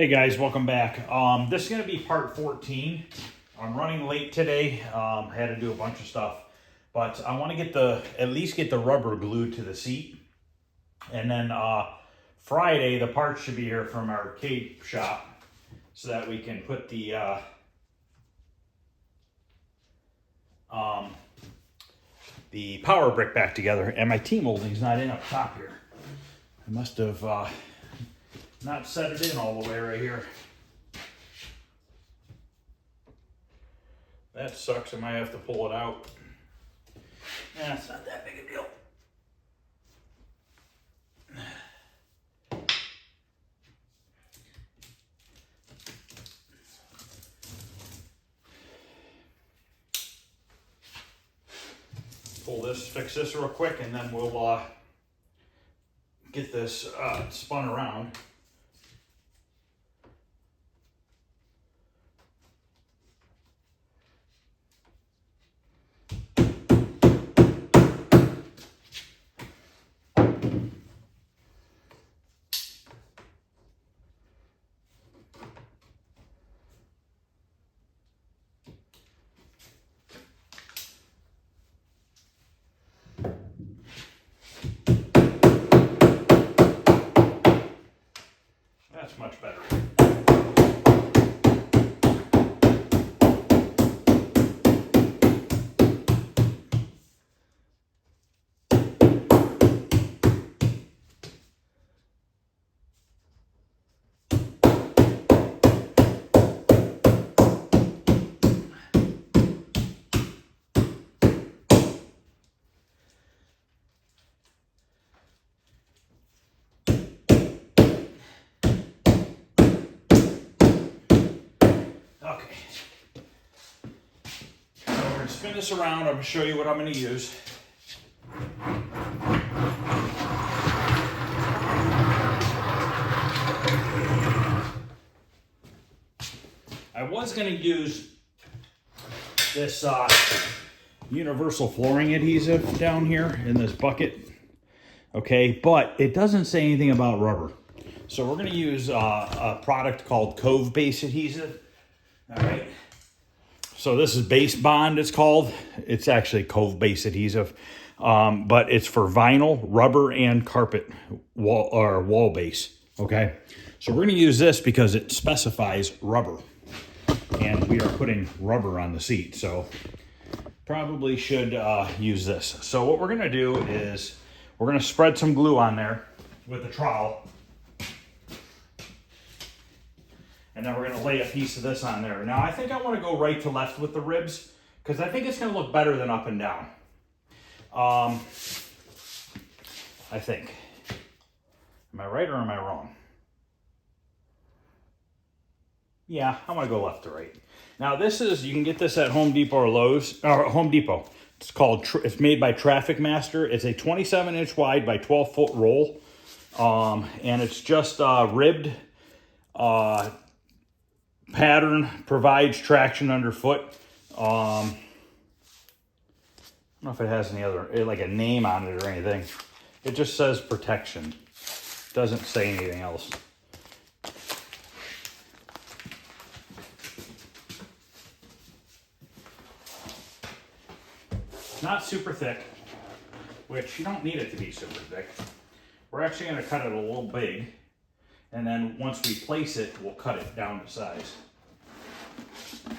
Hey guys, welcome back. This is going to be part 14. I'm running late today. I had to do a bunch of stuff, but I want to at least get the rubber glued to the seat. And then Friday, the parts should be here from our arcade shop so that we can put the power brick back together. And my T-molding's not in up top here. I must have not set it in all the way right here. That sucks. I might have to pull it out. Yeah, it's not that big a deal. Pull this, fix this real quick, and then we'll get this spun around. That's much better. Okay, so we're going to spin this around. I'm going to show you what I'm going to use. I was going to use this universal flooring adhesive down here in this bucket, okay, but it doesn't say anything about rubber. So we're going to use a product called Cove Base Adhesive. All right, so this is Base Bond, it's called. It's actually Cove Base Adhesive, but it's for vinyl, rubber, and carpet wall base, okay? So we're gonna use this because it specifies rubber, and we are putting rubber on the seat, so probably should use this. So what we're gonna do is we're gonna spread some glue on there with a trowel. And then we're going to lay a piece of this on there. Now, I think I want to go right to left with the ribs because I think it's going to look better than up and down. I think. Am I right or am I wrong? Yeah, I'm going to go left to right. Now, this is, you can get this at Home Depot or Lowe's, or Home Depot. It's made by Traffic Master. It's a 27-inch wide by 12-foot roll. And it's just ribbed. Pattern, provides traction underfoot. I don't know if it has any other, like a name on it or anything. It just says protection. Doesn't say anything else. Not super thick, which you don't need it to be super thick. We're actually going to cut it a little big. And then once we place it, we'll cut it down to size. So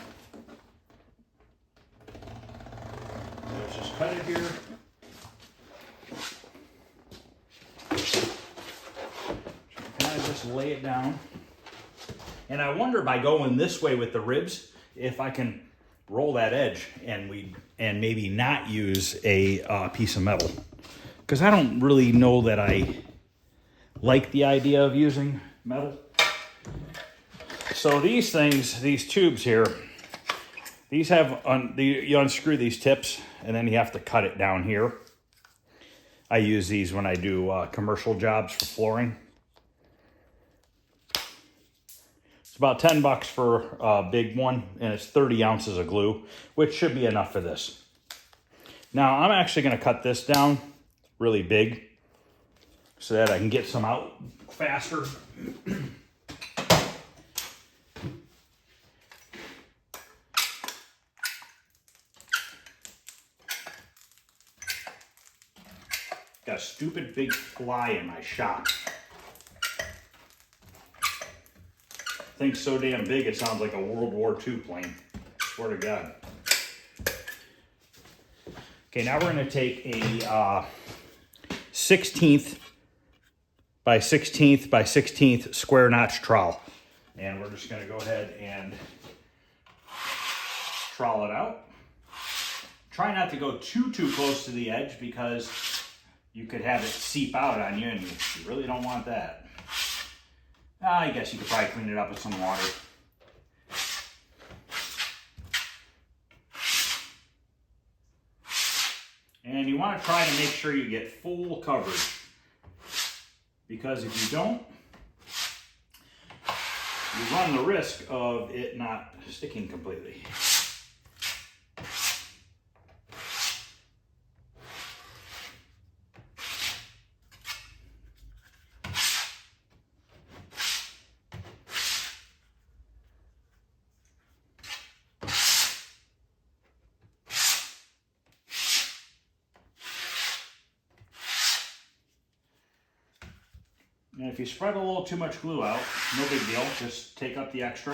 let's just cut it here. Kind of just lay it down. And I wonder by going this way with the ribs, if I can roll that edge and maybe not use a piece of metal. Because I don't really know that I like the idea of using metal. So these things, these tubes here, these have, you unscrew these tips and then you have to cut it down here. I use these when I do commercial jobs for flooring. It's about $10 for a big one and it's 30 ounces of glue, which should be enough for this. Now I'm actually going to cut this down really big so that I can get some out faster. Got a stupid big fly in my shop. Thing's so damn big it sounds like a World War II plane. Swear to God. Okay, now we're going to take a 16th by 16th by 16th square notch trowel. And we're just going to go ahead and trowel it out. Try not to go too close to the edge because you could have it seep out on you and you really don't want that. I guess you could probably clean it up with some water. And you want to try to make sure you get full coverage, because if you don't, you run the risk of it not sticking completely. And if you spread a little too much glue out, no big deal, just take up the extra.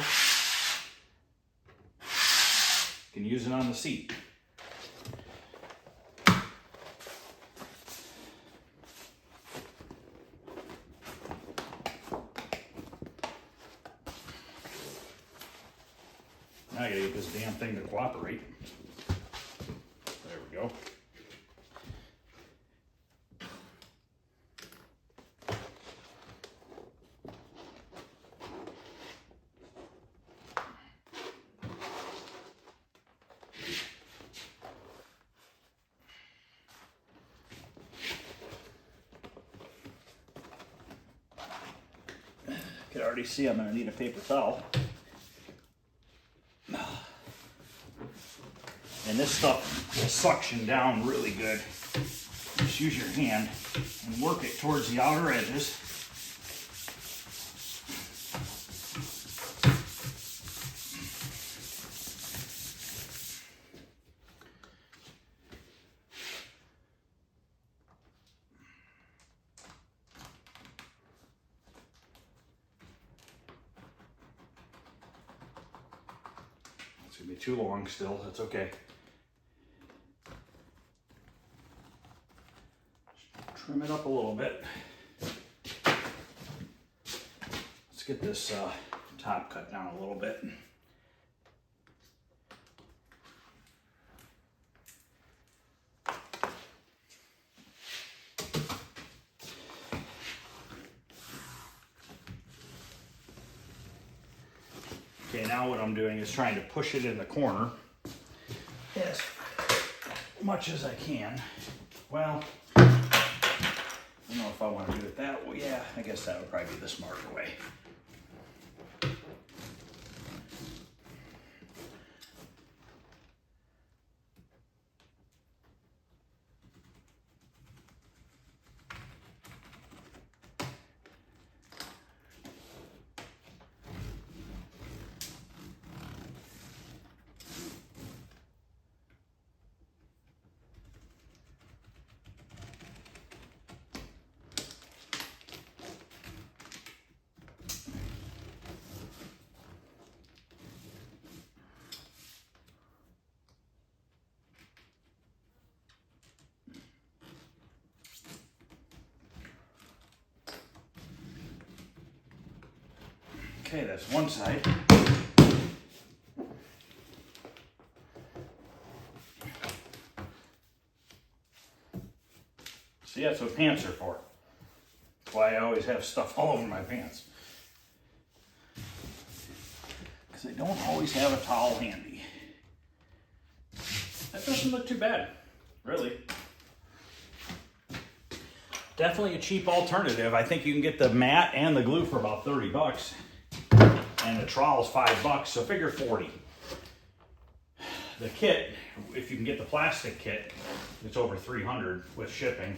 You can use it on the seat. Now I gotta get this damn thing to cooperate. There we go. You can already see I'm gonna need a paper towel. And this stuff will suction down really good. Just use your hand and work it towards the outer edges. It's gonna be too long still, that's okay. Trim it up a little bit. Let's get this top cut down a little bit. Okay, now what I'm doing is trying to push it in the corner as much as I can. Well, I don't know if I want to do it that way. Yeah, I guess that would probably be the smarter way. Okay, that's one side. See, that's what pants are for. That's why I always have stuff all over my pants. Because I don't always have a towel handy. That doesn't look too bad, really. Definitely a cheap alternative. I think you can get the mat and the glue for about 30 bucks. And the trowel's $5, so figure 40. The kit, if you can get the plastic kit, it's over 300 with shipping.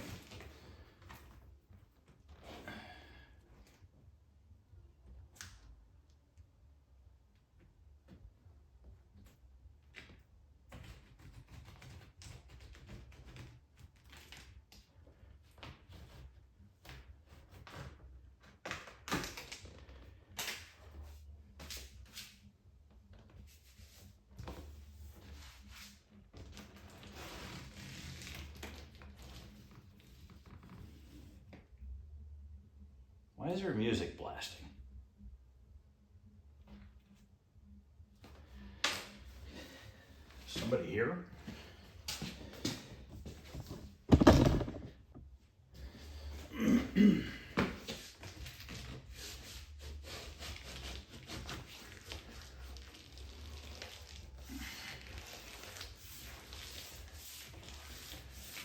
Why is there music blasting? Somebody here?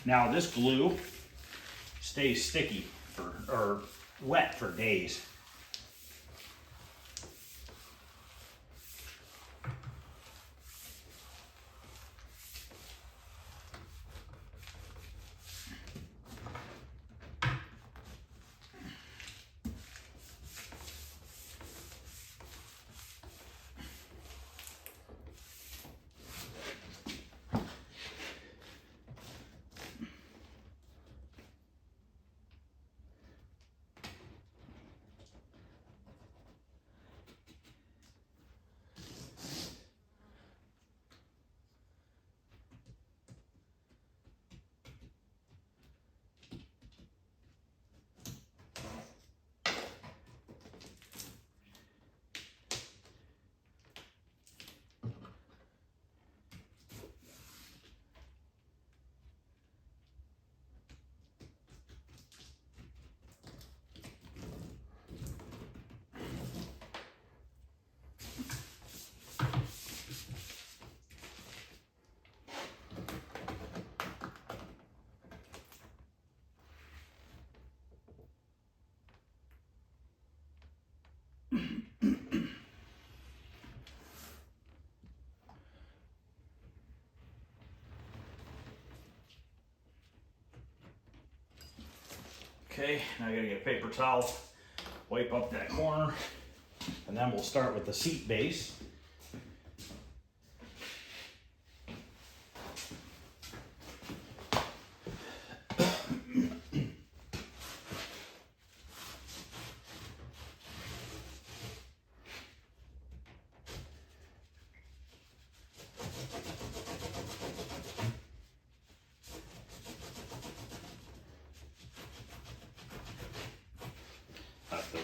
Now this glue stays sticky or wet for days. Okay, now I gotta get a paper towel, wipe up that corner, and then we'll start with the seat base.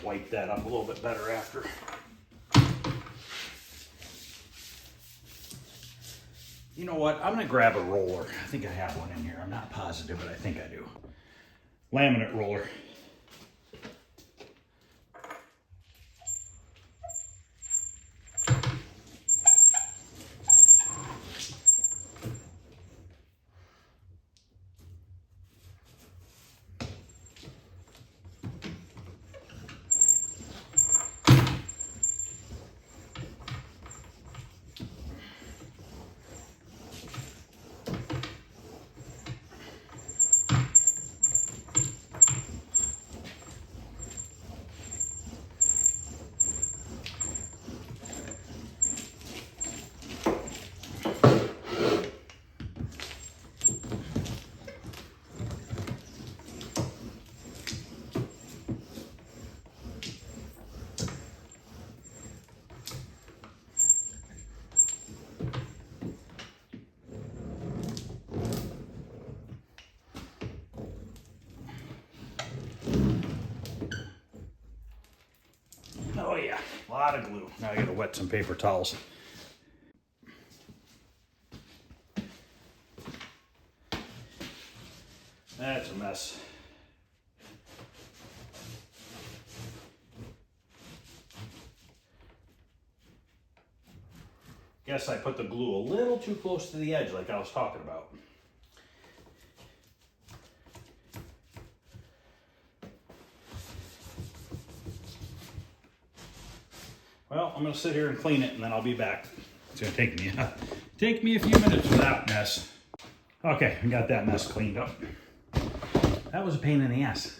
Wipe that up a little bit better after. You know what? I'm gonna grab a roller. I think I have one in here. I'm not positive, but I think I do. Laminate roller. Oh yeah, a lot of glue. Now I gotta wet some paper towels. That's a mess. Guess I put the glue a little too close to the edge like I was talking about. Well, I'm gonna sit here and clean it and then I'll be back. It's gonna take me a few minutes for that mess. Okay, I got that mess cleaned up. That was a pain in the ass.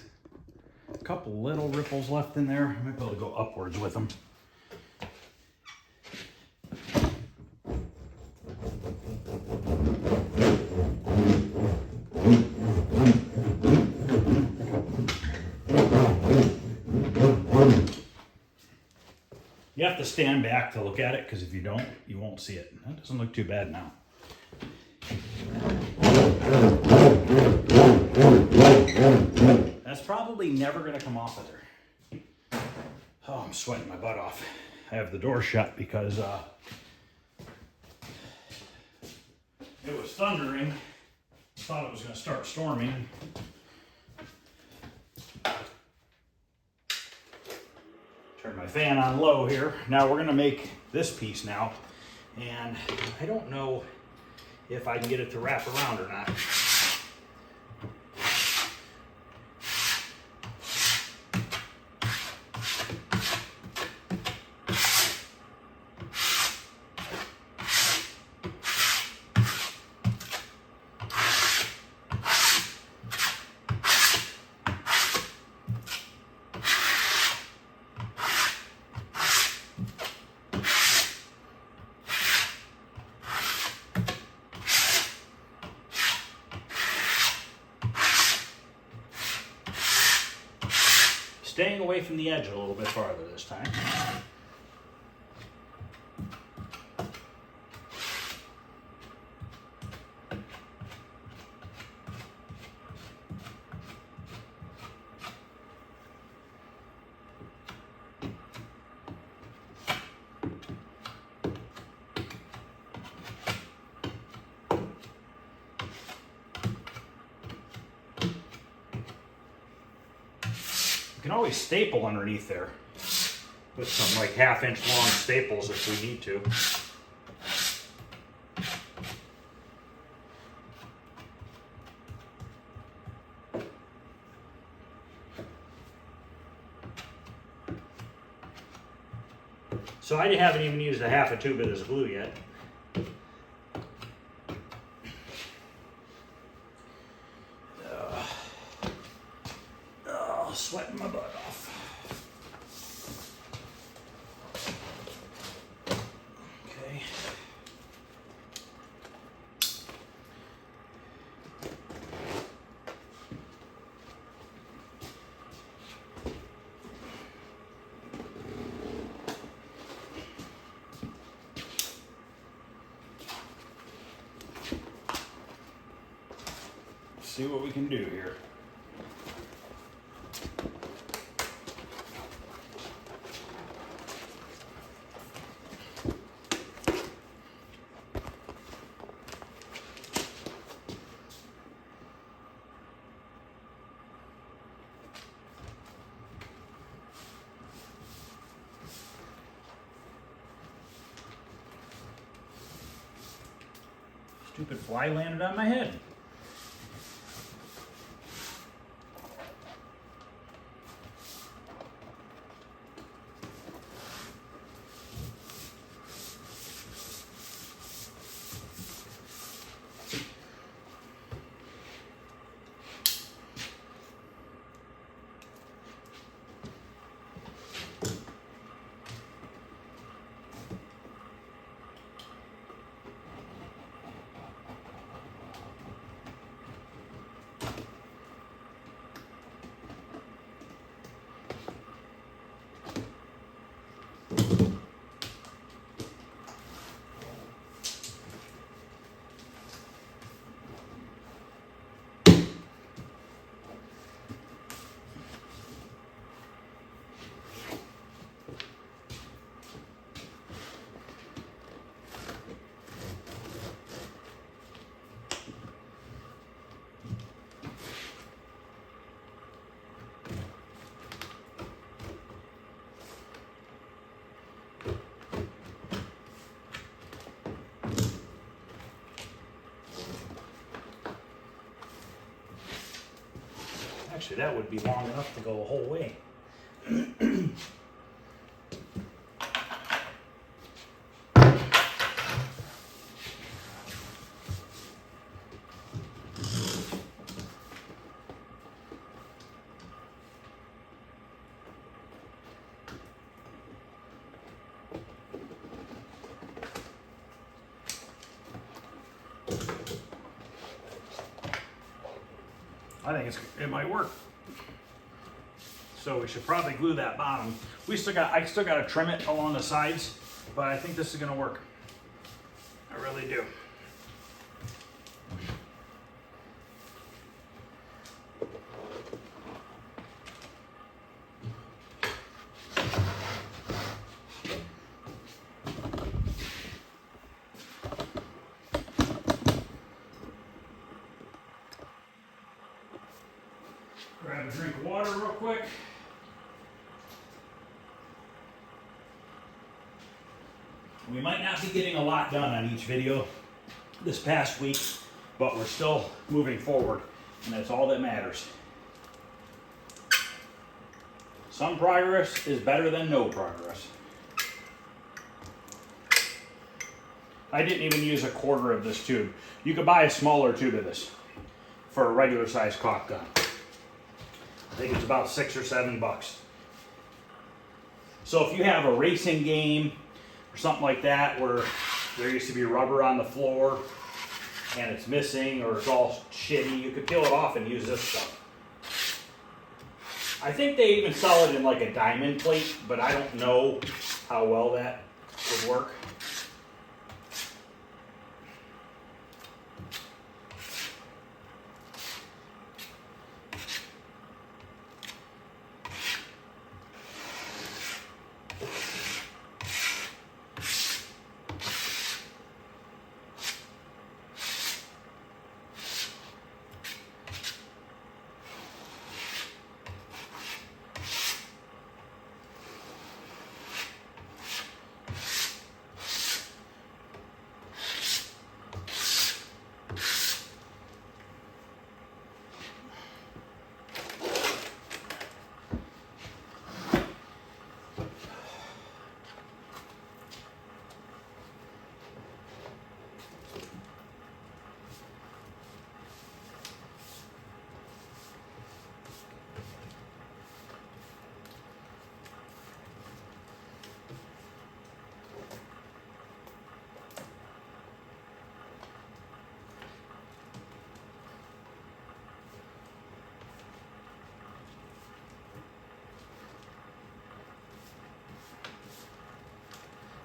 A couple little ripples left in there. I might be able to go upwards with them. You have to stand back to look at it, because if you don't, you won't see it. That doesn't look too bad now. That's probably never going to come off of there. Oh, I'm sweating my butt off. I have the door shut because it was thundering. Thought it was going to start storming. Turn my fan on low here. Now we're going to make this piece now. And I don't know if I can get it to wrap around or not. Staying away from the edge a little bit farther this time. You can always staple underneath there with some like 1/2 inch long staples if we need to. So I haven't even used a 1/2 tube of this glue yet. Sweating my butt off. Okay. See what we can do here. Stupid fly landed on my head. Actually, that would be long enough to go a whole way. I think it might work. So we should probably glue that bottom. I still got to trim it along the sides, but I think this is going to work. I really do. Grab a drink of water real quick. We might not be getting a lot done on each video this past week, but we're still moving forward, and that's all that matters. Some progress is better than no progress. I didn't even use a quarter of this tube. You could buy a smaller tube of this for a regular size caulk gun. I think it's about $6 or $7. So if you have a racing game or something like that where there used to be rubber on the floor and it's missing or it's all shitty, you could peel it off and use this stuff. I think they even sell it in like a diamond plate, but I don't know how well that would work.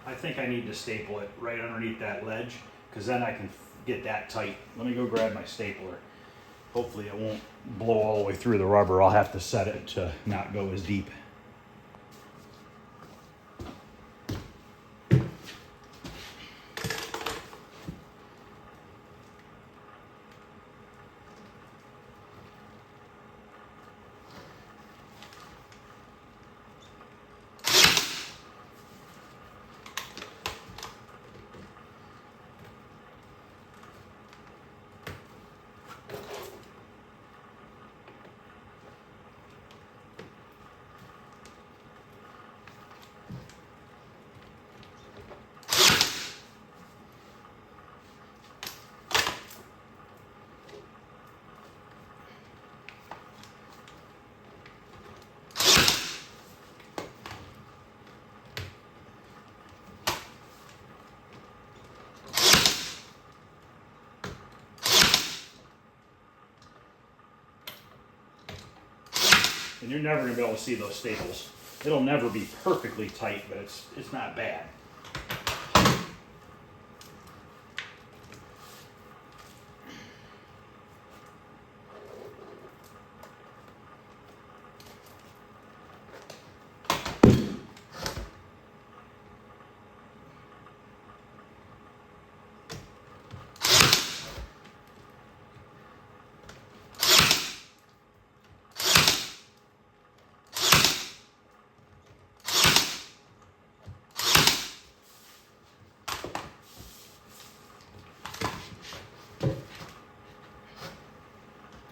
I think I need to staple it right underneath that ledge because then I can get that tight. Let me go grab my stapler. Hopefully it won't blow all the way through the rubber. I'll have to set it to not go as deep. And you're never gonna be able to see those staples. It'll never be perfectly tight, but it's not bad.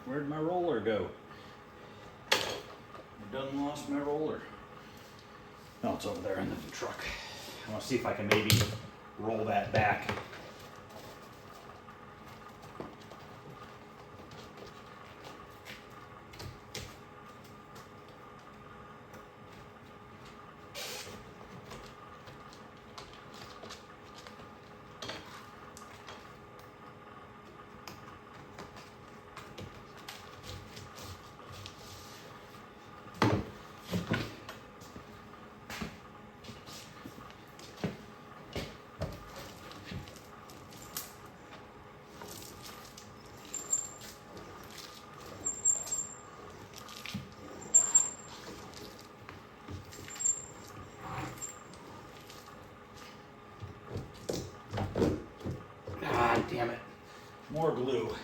Where'd my roller go? I done lost my roller. No, it's over there in the truck. I want to see if I can maybe roll that back. Damn it. More glue.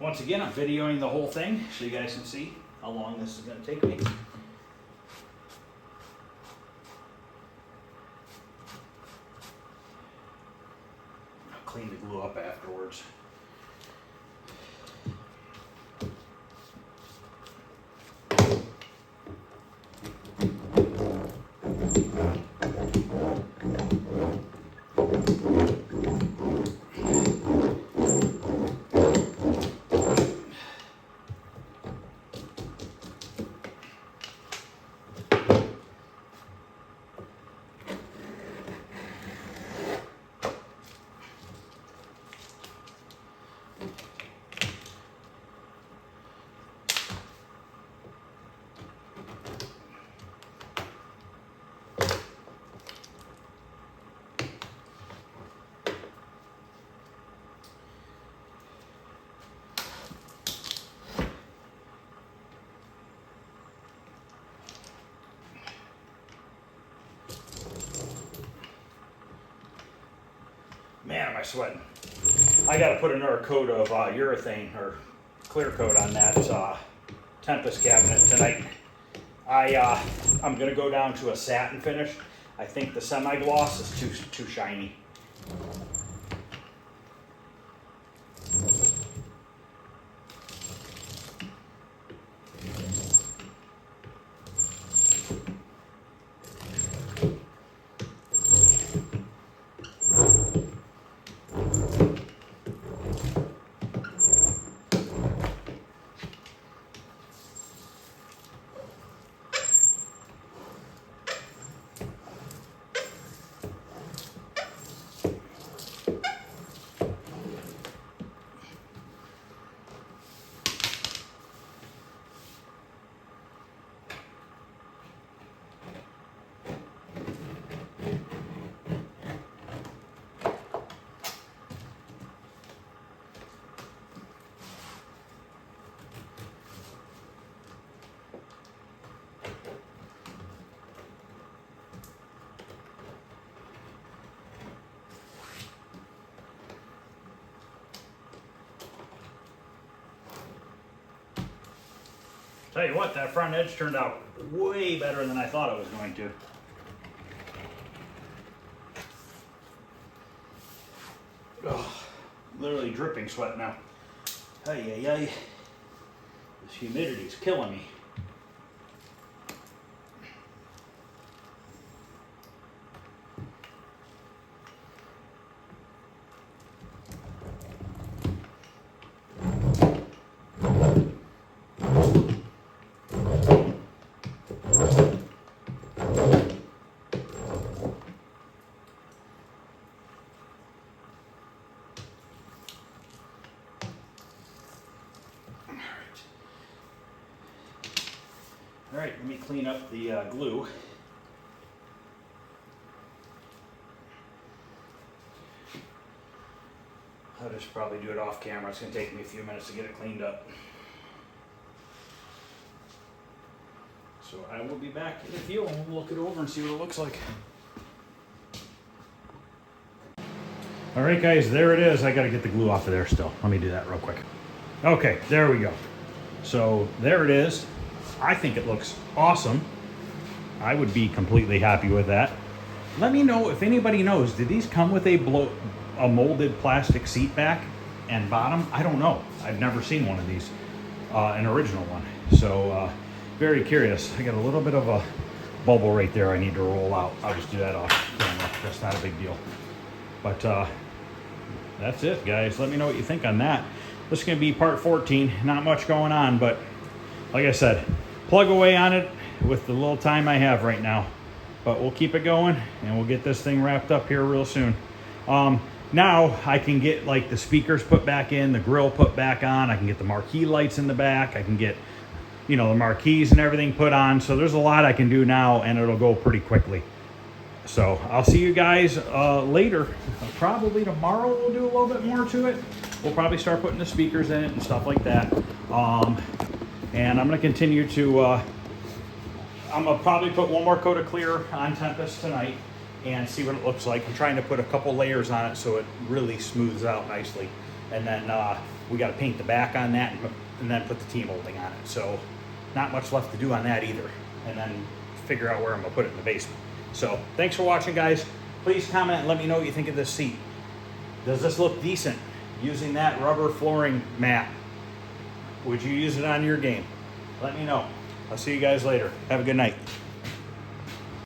Once again, I'm videoing the whole thing so you guys can see how long this is going to take me. I'll clean the glue up afterwards. Man, am I sweating. I got to put another coat of urethane or clear coat on that Tempest cabinet tonight. I'm going to go down to a satin finish. I think the semi-gloss is too shiny. Tell you what, that front edge turned out way better than I thought it was going to. Oh, literally dripping sweat now. Ay, ay, ay. This humidity's killing me. All right, let me clean up the glue. I'll just probably do it off camera. It's going to take me a few minutes to get it cleaned up. So I will be back in a few and we'll look it over and see what it looks like. All right, guys, there it is. I got to get the glue off of there still. Let me do that real quick. Okay, there we go. So there it is. I think it looks awesome. I would be completely happy with that. Let me know if anybody knows, did these come with a molded plastic seat back and bottom? I don't know. I've never seen one of these, an original one. So very curious. I got a little bit of a bubble right there I need to roll out. I'll just do that off camera. That's not a big deal. But that's it, guys. Let me know what you think on that. This is going to be part 14. Not much going on, but like I said, plug away on it with the little time I have right now. But we'll keep it going and we'll get this thing wrapped up here real soon. Now I can get like the speakers put back in, the grill put back on. I can get the marquee lights in the back. I can get, you know, the marquees and everything put on. So there's a lot I can do now and it'll go pretty quickly. So I'll see you guys later. Probably tomorrow we'll do a little bit more to it. We'll probably start putting the speakers in it and stuff like that. And I'm going to continue to, I'm going to probably put one more coat of clear on Tempest tonight and see what it looks like. I'm trying to put a couple layers on it so it really smooths out nicely. And then We got to paint the back on that and then put the T-molding on it. So not much left to do on that either. And then figure out where I'm gonna put it in the basement. So thanks for watching, guys. Please comment and let me know what you think of this seat. Does this look decent using that rubber flooring mat? Would you use it on your game? Let me know. I'll see you guys later. Have a good night.